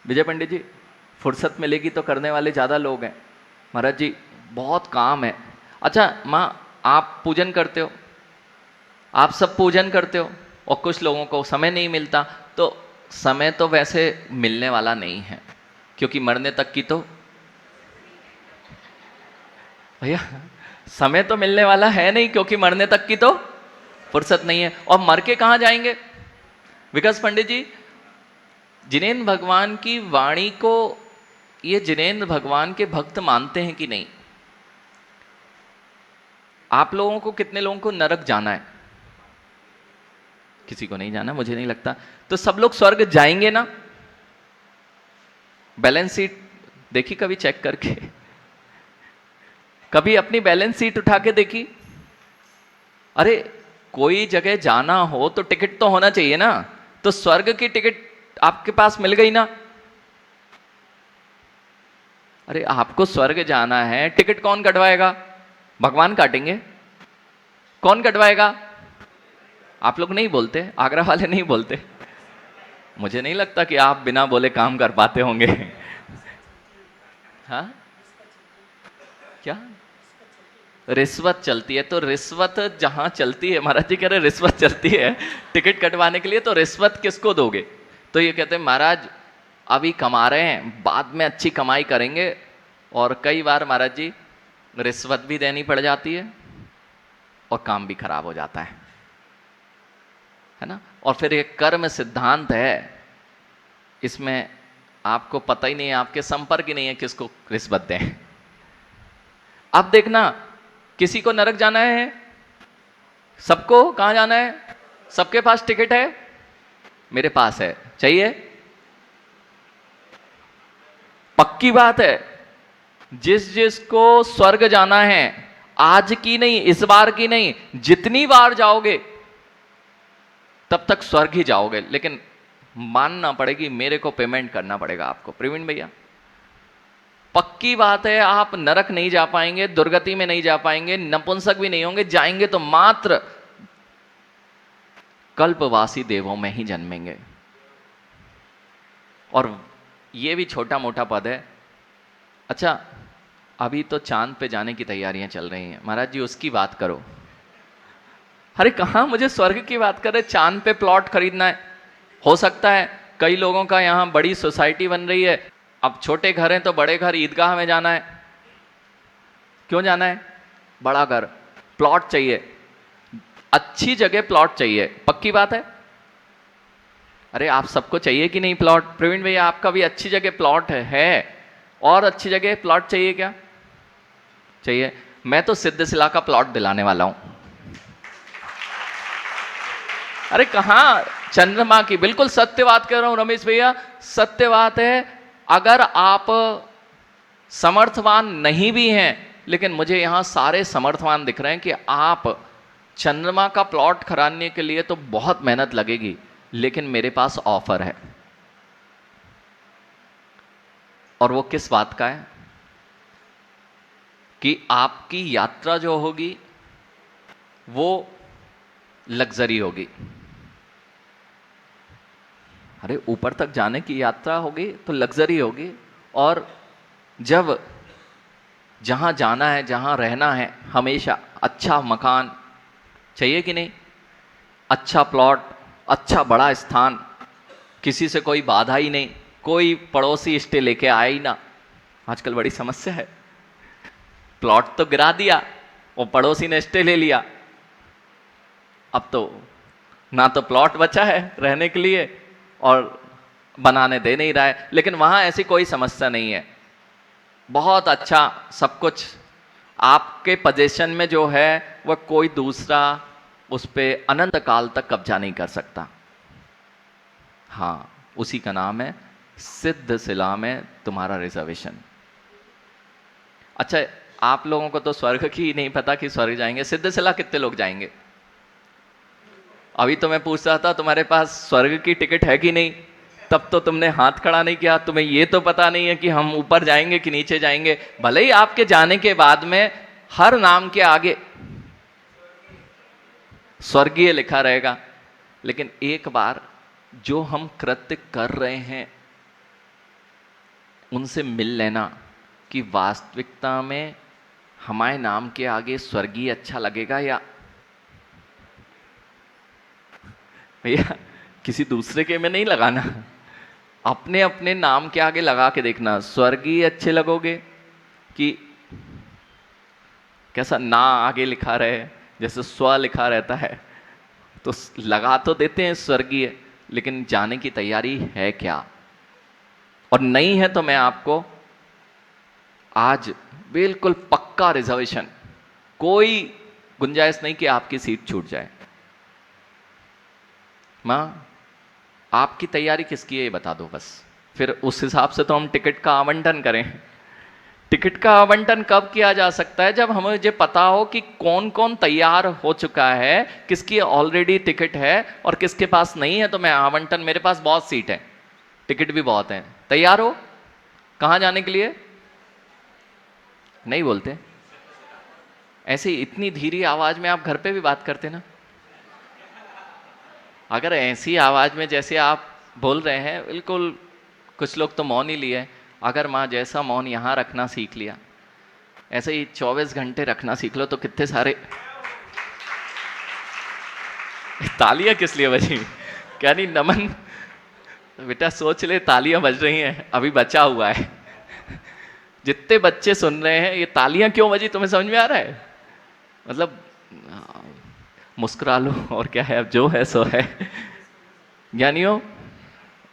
विजय पंडित जी, फुर्सत मिलेगी तो करने वाले ज़्यादा लोग हैं। महाराज जी बहुत काम है। अच्छा माँ, आप पूजन करते हो, आप सब पूजन करते हो, और कुछ लोगों को समय नहीं मिलता। तो समय तो वैसे मिलने वाला नहीं है, क्योंकि मरने तक की तो भैया समय तो मिलने वाला है नहीं, क्योंकि मरने तक की तो फुर्सत नहीं है। और मर के कहाँ जाएंगे? विकास पंडित जी, जिनेन्द्र भगवान की वाणी को ये जिनेन्द्र भगवान के भक्त मानते हैं कि नहीं? आप लोगों को कितने लोगों को नरक जाना है? किसी को नहीं जाना, मुझे नहीं लगता। तो सब लोग स्वर्ग जाएंगे ना? बैलेंस शीट देखी कभी चेक करके? कभी अपनी बैलेंस शीट उठा के देखी? अरे कोई जगह जाना हो तो टिकट तो होना चाहिए ना। तो स्वर्ग की टिकट आपके पास मिल गई ना। अरे आपको स्वर्ग जाना है, टिकट कौन कटवाएगा? भगवान काटेंगे। कौन कटवाएगा? आप लोग नहीं बोलते, आगरा वाले नहीं बोलते। मुझे नहीं लगता कि आप बिना बोले काम कर पाते होंगे। हाँ, क्या रिश्वत चलती है? तो रिश्वत जहां चलती है, महाराज जी कह रहे रिश्वत चलती है टिकट कटवाने के लिए, तो रिश्वत किसको दोगे? तो ये कहते हैं महाराज अभी कमा रहे हैं, बाद में अच्छी कमाई करेंगे। और कई बार महाराज जी रिश्वत भी देनी पड़ जाती है और काम भी खराब हो जाता है ना। और फिर एक कर्म सिद्धांत है, इसमें आपको पता ही नहीं है, आपके संपर्क ही नहीं है किसको रिश्वत दें। अब देखना, किसी को नरक जाना है? सबको कहां जाना है? सबके पास टिकट है? मेरे पास है, चाहिए? पक्की बात है, जिस जिसको स्वर्ग जाना है, आज की नहीं, इस बार की नहीं, जितनी बार जाओगे तब तक स्वर्ग ही जाओगे। लेकिन मानना पड़ेगी, मेरे को पेमेंट करना पड़ेगा आपको। प्रवीण भैया पक्की बात है, आप नरक नहीं जा पाएंगे, दुर्गति में नहीं जा पाएंगे, नपुंसक भी नहीं होंगे, जाएंगे तो मात्र कल्पवासी देवों में ही जन्मेंगे। और ये भी छोटा मोटा पद है। अच्छा अभी तो चांद पे जाने की तैयारियां चल रही हैं, महाराज जी उसकी बात करो। अरे कहां मुझे स्वर्ग की बात कर रहे, चांद पे प्लॉट खरीदना है। हो सकता है कई लोगों का यहां बड़ी सोसाइटी बन रही है, अब छोटे घर हैं तो बड़े घर, ईदगाह में जाना है। क्यों जाना है? बड़ा घर, प्लॉट चाहिए, अच्छी जगह प्लॉट चाहिए, पक्की बात है। अरे आप सबको चाहिए कि नहीं प्लॉट? प्रवीण भैया आपका भी अच्छी जगह प्लॉट है, और अच्छी जगह प्लॉट चाहिए क्या? चाहिए। मैं तो सिद्धशिला का प्लॉट दिलाने वाला हूं। अरे कहां, चंद्रमा की, बिल्कुल सत्य बात कर रहा हूं रमेश भैया, सत्य बात है। अगर आप समर्थवान नहीं भी हैं, लेकिन मुझे यहां सारे समर्थवान दिख रहे हैं कि आप चंद्रमा का प्लॉट खरीदने के लिए तो बहुत मेहनत लगेगी, लेकिन मेरे पास ऑफर है। और वो किस बात का है? कि आपकी यात्रा जो होगी वो लग्जरी होगी। अरे ऊपर तक जाने की यात्रा होगी तो लग्जरी होगी। और जब जहां जाना है, जहां रहना है, हमेशा अच्छा मकान चाहिए कि नहीं? अच्छा प्लॉट, अच्छा बड़ा स्थान, किसी से कोई बाधा ही नहीं, कोई पड़ोसी स्टे लेके आया ही ना। आजकल बड़ी समस्या है, प्लॉट तो गिरा दिया, वो पड़ोसी ने स्टे ले लिया, अब तो ना तो प्लॉट बचा है रहने के लिए और बनाने दे नहीं रहा है। लेकिन वहां ऐसी कोई समस्या नहीं है, बहुत अच्छा सब कुछ आपके पोजीशन में जो है वह कोई दूसरा उस पर अनंत काल तक कब्जा नहीं कर सकता। हाँ, उसी का नाम है सिद्धशिला में तुम्हारा रिजर्वेशन। अच्छा आप लोगों को तो स्वर्ग की नहीं पता कि स्वर्ग जाएंगे, सिद्धशिला कितने लोग जाएंगे? अभी तो मैं पूछ रहा था तुम्हारे पास स्वर्ग की टिकट है कि नहीं, तब तो तुमने हाथ खड़ा नहीं किया। तुम्हें ये तो पता नहीं है कि हम ऊपर जाएंगे कि नीचे जाएंगे। भले ही आपके जाने के बाद में हर नाम के आगे स्वर्गीय लिखा रहेगा, लेकिन एक बार जो हम कृत्य कर रहे हैं उनसे मिल लेना कि वास्तविकता में हमारे नाम के आगे स्वर्गीय अच्छा लगेगा या भैया किसी दूसरे के में नहीं लगाना, अपने अपने नाम के आगे लगा के देखना, स्वर्गीय अच्छे लगोगे कि कैसा ना आगे लिखा रहे, जैसे स्व लिखा रहता है तो लगा तो देते हैं स्वर्गीय, लेकिन जाने की तैयारी है क्या? और नहीं है तो मैं आपको आज बिल्कुल पक्का रिजर्वेशन, कोई गुंजाइश नहीं कि आपकी सीट छूट जाए। मां आपकी तैयारी किसकी है ये बता दो बस, फिर उस हिसाब से तो हम टिकट का आवंटन करें। टिकट का आवंटन कब किया जा सकता है? जब हमें मुझे पता हो कि कौन कौन तैयार हो चुका है, किसकी ऑलरेडी टिकट है और किसके पास नहीं है, तो मैं आवंटन, मेरे पास बहुत सीट है, टिकट भी बहुत है, तैयार हो कहां जाने के लिए? नहीं बोलते ऐसे इतनी धीरे आवाज में, आप घर पे भी बात करते ना, अगर ऐसी आवाज में जैसे आप बोल रहे हैं, बिल्कुल कुछ लोग तो मौन ही लिए, अगर माँ जैसा मौन यहाँ रखना सीख लिया, ऐसे ही 24 घंटे रखना सीख लो तो कितने सारे तालियां किस लिए बजी? क्या नहीं नमन बेटा सोच ले, तालियां बज रही हैं, अभी बचा हुआ है। जितने बच्चे सुन रहे हैं, ये तालियां क्यों बजी तुम्हें समझ में आ रहा है? मतलब मुस्कुरा लो और क्या है, अब जो है सो है। ज्ञानियों,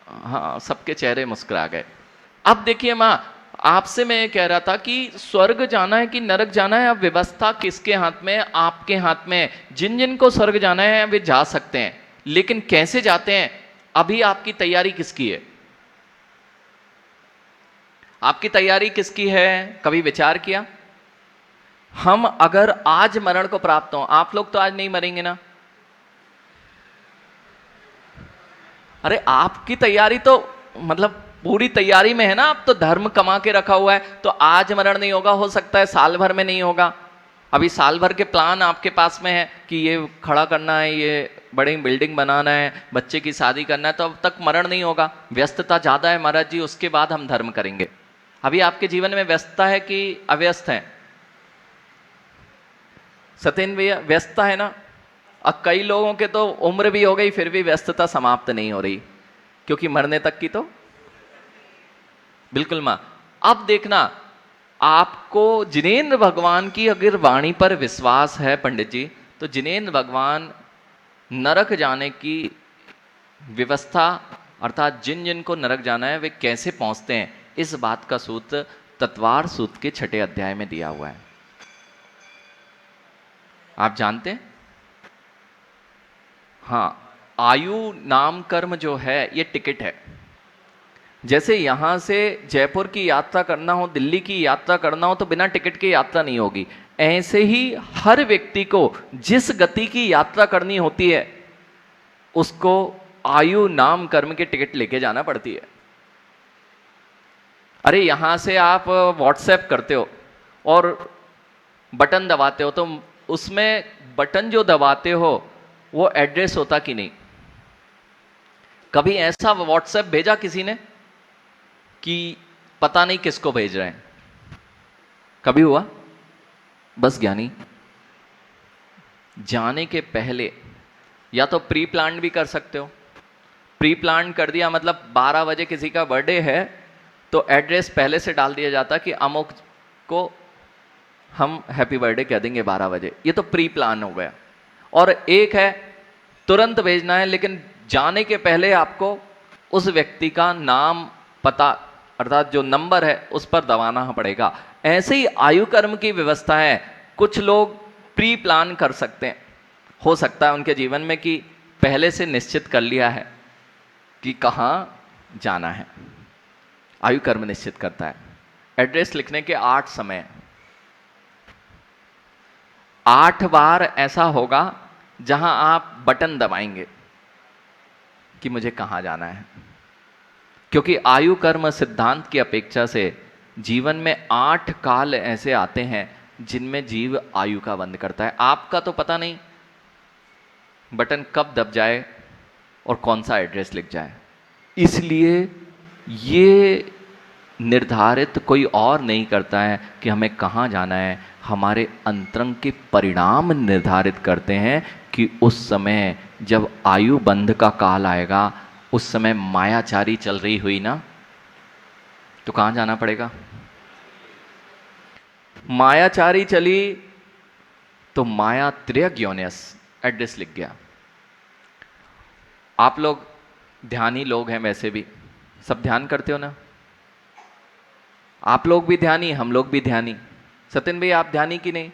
हाँ सबके चेहरे मुस्कुरा गए। अब देखिए माँ, आपसे मैं ये कह रहा था कि स्वर्ग जाना है कि नरक जाना है, अब व्यवस्था किसके हाथ में है? आपके हाथ में है। जिन जिन को स्वर्ग जाना है वे जा सकते हैं, लेकिन कैसे जाते हैं? अभी आपकी तैयारी किसकी है? आपकी तैयारी किसकी है? कभी विचार किया? हम अगर आज मरण को प्राप्त हो, आप लोग तो आज नहीं मरेंगे ना? अरे आपकी तैयारी तो मतलब पूरी तैयारी में है ना, आप तो धर्म कमा के रखा हुआ है, तो आज मरण नहीं होगा, हो सकता है साल भर में नहीं होगा। अभी साल भर के प्लान आपके पास में है कि ये खड़ा करना है, ये बड़ी बिल्डिंग बनाना है, बच्चे की शादी करना है, तो अब तक मरण नहीं होगा। व्यस्तता ज्यादा है महाराज जी, उसके बाद हम धर्म करेंगे। अभी आपके जीवन में व्यस्तता है कि अव्यस्त है? सत्येन भैया व्यस्तता है ना? अब कई लोगों के तो उम्र भी हो गई फिर भी व्यस्तता समाप्त नहीं हो रही, क्योंकि मरने तक की तो बिल्कुल मां। अब देखना, आपको जिनेंद्र भगवान की अगर वाणी पर विश्वास है पंडित जी, तो जिनेंद्र भगवान नरक जाने की व्यवस्था, अर्थात जिन जिन को नरक जाना है वे कैसे पहुंचते हैं, इस बात का सूत्र तत्वार सूत्र के 6 अध्याय में दिया हुआ है। आप जानते हैं? हाँ, आयु नाम कर्म जो है ये टिकट है। जैसे यहां से जयपुर की यात्रा करना हो, दिल्ली की यात्रा करना हो, तो बिना टिकट के यात्रा नहीं होगी। ऐसे ही हर व्यक्ति को जिस गति की यात्रा करनी होती है उसको आयु नाम कर्म के टिकट लेके जाना पड़ती है। अरे यहां से आप व्हाट्सएप करते हो और बटन दबाते हो, तो उसमें बटन जो दबाते हो वो एड्रेस होता कि नहीं? कभी ऐसा व्हाट्सएप भेजा किसी ने कि पता नहीं किसको भेज रहे हैं? कभी हुआ? बस ज्ञानी, जाने के पहले या तो प्री प्लान भी कर सकते हो। प्री प्लान कर दिया मतलब 12 बजे किसी का बर्थडे है तो एड्रेस पहले से डाल दिया जाता कि अमुक को हम हैप्पी बर्थडे कह देंगे 12 बजे, ये तो प्री प्लान हो गया। और एक है तुरंत भेजना है, लेकिन जाने के पहले आपको उस व्यक्ति का नाम पता अर्थात जो नंबर है उस पर दबाना पड़ेगा। ऐसे ही आयु कर्म की व्यवस्था है। कुछ लोग प्री प्लान कर सकते हैं, हो सकता है उनके जीवन में कि पहले से निश्चित कर लिया है कि कहाँ जाना है। आयु कर्म निश्चित करता है। एड्रेस लिखने के 8 समय, 8 बार ऐसा होगा जहां आप बटन दबाएंगे कि मुझे कहां जाना है। क्योंकि आयु कर्म सिद्धांत की अपेक्षा से जीवन में 8 काल ऐसे आते हैं जिनमें जीव आयु का बंद करता है। आपका तो पता नहीं बटन कब दब जाए और कौन सा एड्रेस लिख जाए। इसलिए ये निर्धारित कोई और नहीं करता है कि हमें कहाँ जाना है, हमारे अंतरंग के परिणाम निर्धारित करते हैं कि उस समय जब आयु बंध का काल आएगा, उस समय मायाचारी चल रही हुई ना, तो कहाँ जाना पड़ेगा। मायाचारी चली तो माया त्र्यग्योन्यस एड्रेस लिख गया। आप लोग ध्यानी लोग हैं, वैसे भी सब ध्यान करते हो ना, आप लोग भी ध्यानी, हम लोग भी ध्यानी। सत्यन भाई आप ध्यानी कि नहीं?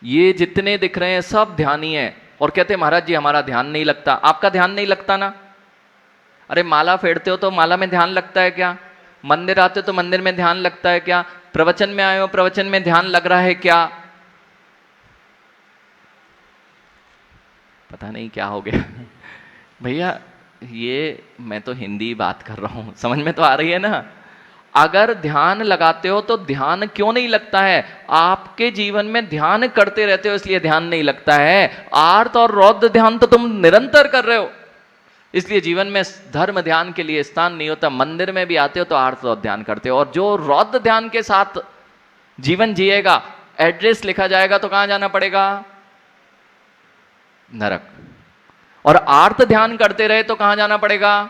ये जितने दिख रहे हैं सब ध्यानी है और कहते हैं महाराज जी हमारा ध्यान नहीं लगता। आपका ध्यान नहीं लगता ना? अरे माला फेरते हो तो माला में ध्यान लगता है क्या? मंदिर आते हो तो मंदिर में ध्यान लगता है क्या? प्रवचन में आए हो, प्रवचन में ध्यान लग रहा है क्या? पता नहीं क्या हो गया भैया। ये मैं तो हिंदी बात कर रहा हूं, समझ में तो आ रही है ना? अगर ध्यान लगाते हो तो ध्यान क्यों नहीं लगता है? आपके जीवन में ध्यान करते रहते हो इसलिए ध्यान नहीं लगता है। आर्त और रौद्र ध्यान तो तुम निरंतर कर रहे हो, इसलिए जीवन में धर्म ध्यान के लिए स्थान नहीं होता। मंदिर में भी आते हो तो आर्त रौद्र ध्यान करते हो, और जो रौद्र ध्यान के साथ जीवन जिएगा, एड्रेस लिखा जाएगा तो कहां जाना पड़ेगा? नरक। और आर्त ध्यान करते रहे तो कहां जाना पड़ेगा?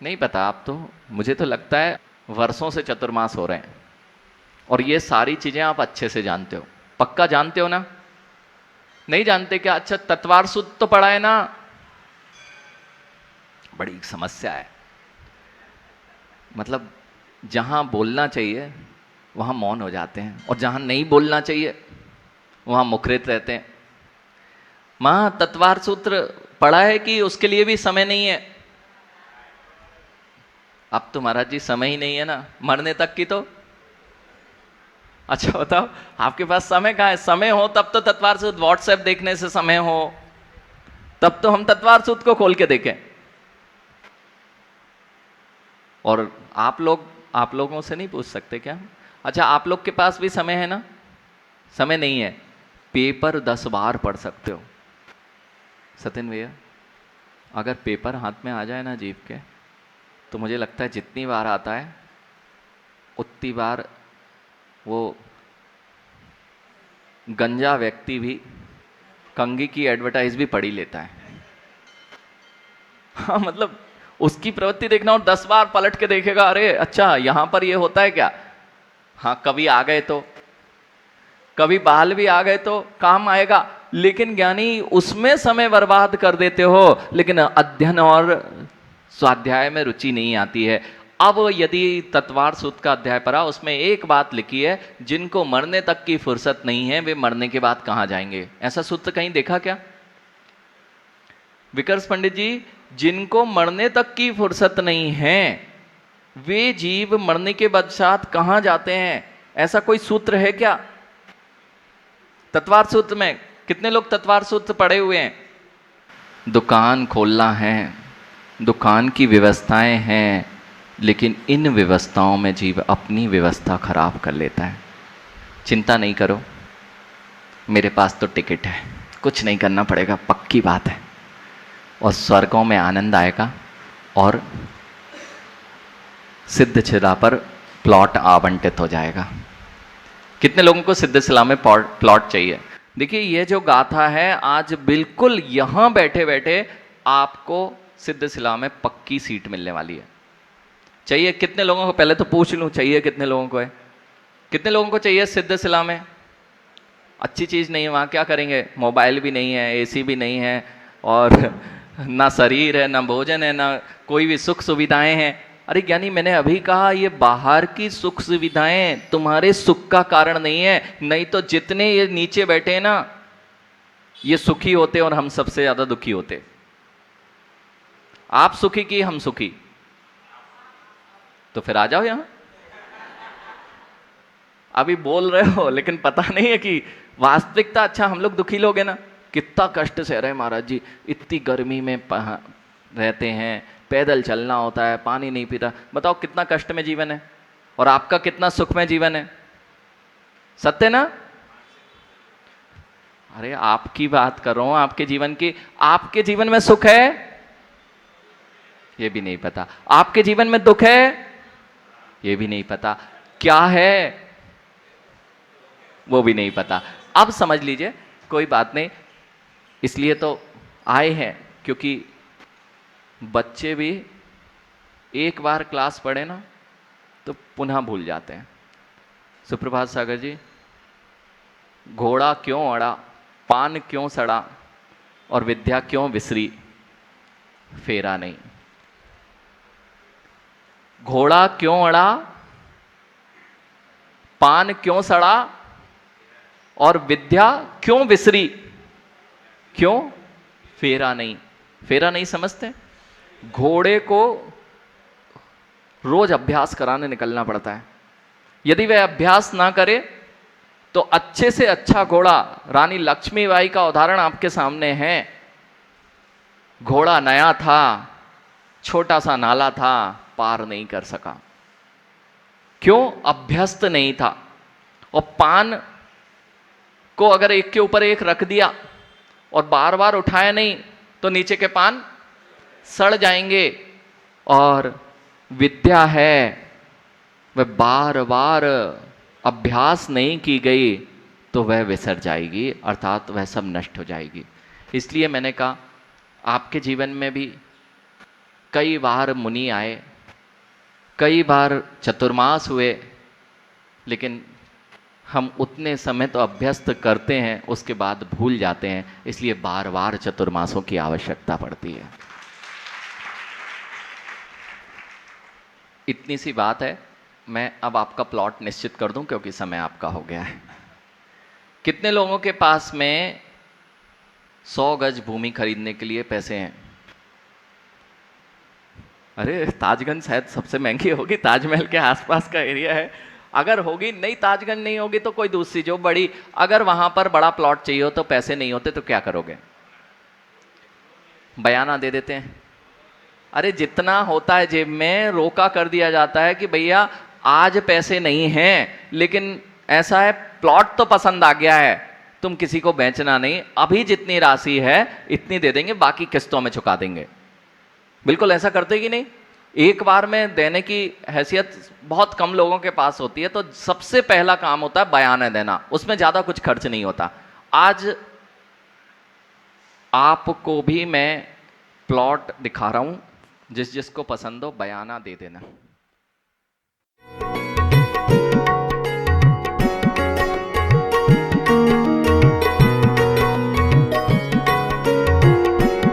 नहीं पता। आप तो, मुझे तो लगता है वर्षों से चतुर्मास हो रहे हैं और ये सारी चीजें आप अच्छे से जानते हो। पक्का जानते हो ना? नहीं जानते क्या? अच्छा, तत्वार सूत्र तो पढ़ा है ना? बड़ी समस्या है। मतलब जहां बोलना चाहिए वहां मौन हो जाते हैं, और जहां नहीं बोलना चाहिए वहां मुखरित रहते हैं। मां तत्वार सूत्र पढ़ा है कि उसके लिए भी समय नहीं है? अब तो महाराज जी समय ही नहीं है ना, मरने तक की तो। अच्छा बताओ, आपके पास समय कहाँ है? समय हो तब तो तत्वार सूत्र, व्हाट्सएप देखने से समय हो तब तो हम तत्वार सूत्र को खोल के देखें। और आप लोगों से नहीं पूछ सकते क्या? अच्छा, आप लोग के पास भी समय है ना? समय नहीं है, पेपर 10 बार पढ़ सकते हो। सत्यन भैया, अगर पेपर हाथ में आ जाए ना जीव के, तो मुझे लगता है जितनी बार आता है उतनी बार वो गंजा व्यक्ति भी कंघी की एडवर्टाइज भी पढ़ ही लेता है। हाँ, मतलब उसकी प्रवृत्ति देखना, और 10 बार पलट के देखेगा, अरे अच्छा यहां पर ये होता है क्या? हाँ, कभी आ गए तो, कभी बाल भी आ गए तो काम आएगा। लेकिन ज्ञानी उसमें समय बर्बाद कर देते हो, लेकिन अध्ययन और स्वाध्याय में रुचि नहीं आती है। अब यदि तत्वार सूत्र का अध्याय पढ़ा, उसमें एक बात लिखी है, जिनको मरने तक की फुर्सत नहीं है वे मरने के बाद कहां जाएंगे। ऐसा सूत्र कहीं देखा क्या? विकर्ष पंडित जी, जिनको मरने तक की फुर्सत नहीं है वे जीव मरने के पश्चात कहां जाते हैं, ऐसा कोई सूत्र है क्या? तत्वार सूत्र में कितने लोग तत्वार सूत्र पढ़े हुए हैं? दुकान खोलना है, दुकान की व्यवस्थाएं हैं, लेकिन इन व्यवस्थाओं में जीव अपनी व्यवस्था खराब कर लेता है। चिंता नहीं करो, मेरे पास तो टिकट है, कुछ नहीं करना पड़ेगा, पक्की बात है। और स्वर्गों में आनंद आएगा और सिद्धशिला पर प्लॉट आवंटित हो जाएगा। कितने लोगों को सिद्धशिला में प्लॉट चाहिए? देखिए, ये जो गाथा है आज बिल्कुल यहां बैठे बैठे आपको सिद्धशिला में पक्की सीट मिलने वाली है। चाहिए कितने लोगों को? पहले तो पूछ लूं, चाहिए कितने लोगों को है? कितने लोगों को चाहिए सिद्धशिला में? अच्छी चीज नहीं है, वहां क्या करेंगे? मोबाइल भी नहीं है, एसी भी नहीं है, और ना शरीर है, ना भोजन है, ना कोई भी सुख सुविधाएं हैं। अरे ज्ञानी, मैंने अभी कहा ये बाहर की सुख सुविधाएं तुम्हारे सुख का कारण नहीं है। नहीं तो जितने ये नीचे बैठे हैं ना, ये सुखी होते और हम सबसे ज्यादा दुखी होते। आप सुखी की हम सुखी? तो फिर आ जाओ यहां। अभी बोल रहे हो लेकिन पता नहीं है कि वास्तविकता। अच्छा, हम लोग दुखी लोग हैं ना, कितना कष्ट सह रहे हैं महाराज जी, इतनी गर्मी में रहते हैं, पैदल चलना होता है, पानी नहीं पीता। बताओ कितना कष्ट में जीवन है, और आपका कितना सुख में जीवन है। सत्य ना? अरे आपकी बात कर रहा हूं, आपके जीवन की। आपके जीवन में सुख है? ये भी नहीं पता। आपके जीवन में दुख है, ये भी नहीं पता। क्या है, वो भी नहीं पता। अब समझ लीजिए, कोई बात नहीं, इसलिए तो आए हैं, क्योंकि बच्चे भी एक बार क्लास पढ़े ना तो पुनः भूल जाते हैं। सुप्रभात सागर जी, घोड़ा क्यों अड़ा, पान क्यों सड़ा, और विद्या क्यों विसरी, फेरा नहीं। घोड़ा क्यों अड़ा, पान क्यों सड़ा, और विद्या क्यों विसरी, क्यों, फेरा नहीं। फेरा नहीं समझते? घोड़े को रोज अभ्यास कराने निकलना पड़ता है। यदि वह अभ्यास ना करे तो अच्छे से अच्छा घोड़ा, रानी लक्ष्मीबाई का उदाहरण आपके सामने है। घोड़ा नया था, छोटा सा नाला था, पार नहीं कर सका। क्यों? अभ्यस्त नहीं था। और पान को अगर एक के ऊपर एक रख दिया और बार बार उठाया नहीं तो नीचे के पान सड़ जाएंगे। और विद्या है, वह बार बार अभ्यास नहीं की गई तो वह विसर जाएगी, अर्थात वह सब नष्ट हो जाएगी। इसलिए मैंने कहा, आपके जीवन में भी कई बार मुनि आए, कई बार चतुर्मास हुए, लेकिन हम उतने समय तो अभ्यस्त करते हैं, उसके बाद भूल जाते हैं। इसलिए बार बार चतुर्मासों की आवश्यकता पड़ती है। इतनी सी बात है। मैं अब आपका प्लॉट निश्चित कर दूं, क्योंकि समय आपका हो गया है। कितने लोगों के पास में 100 गज भूमि खरीदने के लिए पैसे हैं? अरे ताजगंज शायद सबसे महंगी होगी, ताजमहल के आसपास का एरिया है। अगर होगी, नहीं ताजगंज नहीं होगी तो कोई दूसरी जो बड़ी, अगर वहां पर बड़ा प्लॉट चाहिए हो तो पैसे नहीं होते तो क्या करोगे? बयाना दे देते हैं। अरे जितना होता है जेब में रोका कर दिया जाता है कि भैया आज पैसे नहीं हैं, लेकिन ऐसा है प्लॉट तो पसंद आ गया है, तुम किसी को बेचना नहीं, अभी जितनी राशि है इतनी दे देंगे, बाकी किस्तों में चुका देंगे। बिल्कुल ऐसा करते कि नहीं? एक बार में देने की हैसियत बहुत कम लोगों के पास होती है, तो सबसे पहला काम होता है बयाना देना, उसमें ज्यादा कुछ खर्च नहीं होता। आज आपको भी मैं प्लॉट दिखा रहा हूं, जिस जिसको पसंद हो बयाना दे देना।